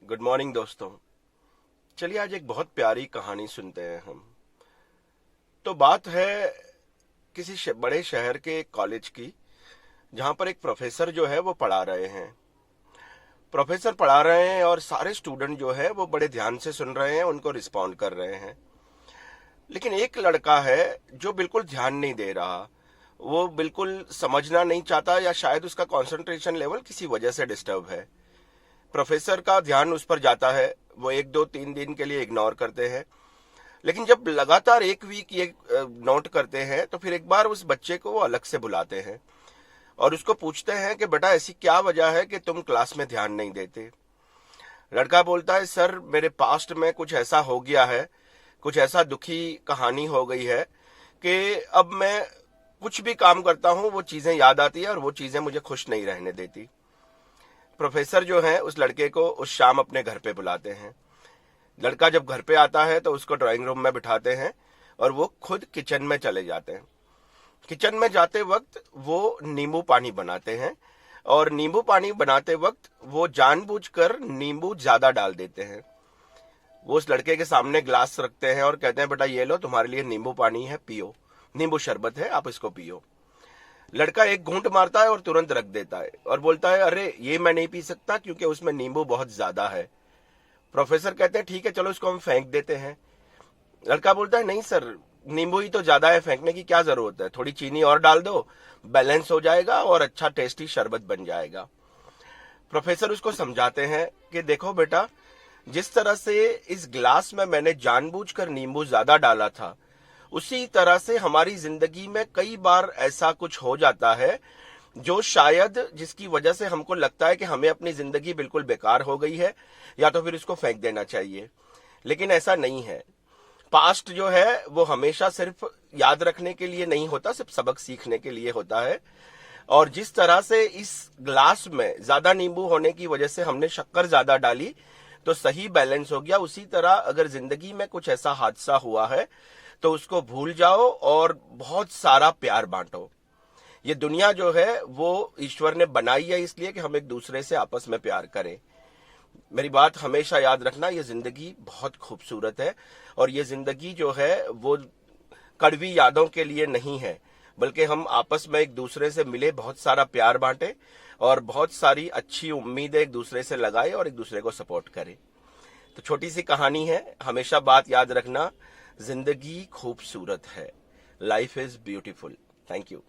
Good morning दोस्तों। चलिए आज एक बहुत प्यारी कहानी सुनते हैं हम। तो बात है किसी बड़े शहर के एक कॉलेज की, जहां पर एक प्रोफेसर जो है वो पढ़ा रहे हैं। प्रोफेसर पढ़ा रहे हैं और सारे स्टूडेंट जो है वो बड़े ध्यान से सुन रहे हैं, उनको रिस्पॉन्ड कर रहे हैं। लेकिन एक लड़का है जो बिल्कुल ध्यान नहीं दे रहा। वो बिल्कुल समझना नहीं चाहता, या शायद उसका कंसंट्रेशन लेवल किसी वजह से डिस्टर्ब है। प्रोफेसर का ध्यान उस पर जाता है, वो 1 2 3 दिन के लिए इग्नोर करते हैं। लेकिन जब लगातार एक वीक ये नोट करते हैं, तो फिर एक बार उस बच्चे को वो अलग से बुलाते हैं और उसको पूछते हैं कि बेटा ऐसी क्या वजह है कि तुम क्लास में ध्यान नहीं देते। लड़का बोलता है, सर मेरे पास्ट में कुछ ऐसा हो गया है, कुछ ऐसा दुखी कहानी हो गई है कि अब मैं कुछ भी काम करता हूँ वो चीजें याद आती है और वो चीजें मुझे खुश नहीं रहने देती। प्रोफेसर जो है उस लड़के को उस शाम अपने घर पे बुलाते हैं। लड़का जब घर पे आता है तो उसको ड्राइंग रूम में बिठाते हैं और वो खुद किचन में चले जाते हैं। किचन में जाते वक्त वो नींबू पानी बनाते हैं और नींबू पानी बनाते वक्त वो जानबूझकर नींबू ज्यादा डाल देते हैं। वो उस लड़के के सामने ग्लास रखते हैं और कहते हैं, बेटा ये लो, तुम्हारे लिए नींबू पानी है, पियो, नींबू शरबत है, आप इसको पियो। लड़का एक घूंट मारता है और तुरंत रख देता है और बोलता है, अरे ये मैं नहीं पी सकता क्योंकि उसमें नींबू बहुत ज्यादा है। प्रोफेसर कहते हैं, ठीक है चलो इसको हम फेंक देते हैं। लड़का बोलता है, नहीं सर, नींबू ही तो ज्यादा है, फेंकने की क्या जरूरत है, थोड़ी चीनी और डाल दो, बैलेंस हो जाएगा और अच्छा टेस्टी शरबत बन जाएगा। प्रोफेसर उसको समझाते हैं कि देखो बेटा, जिस तरह से इस ग्लास में मैंने जानबूझकर नींबू ज्यादा डाला था, उसी तरह से हमारी जिंदगी में कई बार ऐसा कुछ हो जाता है जो शायद जिसकी वजह से हमको लगता है कि हमें अपनी जिंदगी बिल्कुल बेकार हो गई है या तो फिर इसको फेंक देना चाहिए। लेकिन ऐसा नहीं है। पास्ट जो है वो हमेशा सिर्फ याद रखने के लिए नहीं होता, सिर्फ सबक सीखने के लिए होता है। और जिस तरह से इस ग्लास में ज्यादा नींबू होने की वजह से हमने शक्कर ज्यादा डाली तो सही बैलेंस हो गया, उसी तरह अगर जिंदगी में कुछ ऐसा हादसा हुआ है तो उसको भूल जाओ और बहुत सारा प्यार बांटो। ये दुनिया जो है वो ईश्वर ने बनाई है इसलिए कि हम एक दूसरे से आपस में प्यार करें। मेरी बात हमेशा याद रखना, ये जिंदगी बहुत खूबसूरत है और ये जिंदगी जो है वो कड़वी यादों के लिए नहीं है, बल्कि हम आपस में एक दूसरे से मिले, बहुत सारा प्यार बांटे और बहुत सारी अच्छी उम्मीदें एक दूसरे से लगाए और एक दूसरे को सपोर्ट करें। तो छोटी सी कहानी है, हमेशा बात याद रखना, जिंदगी खूबसूरत है, life is beautiful. Thank you.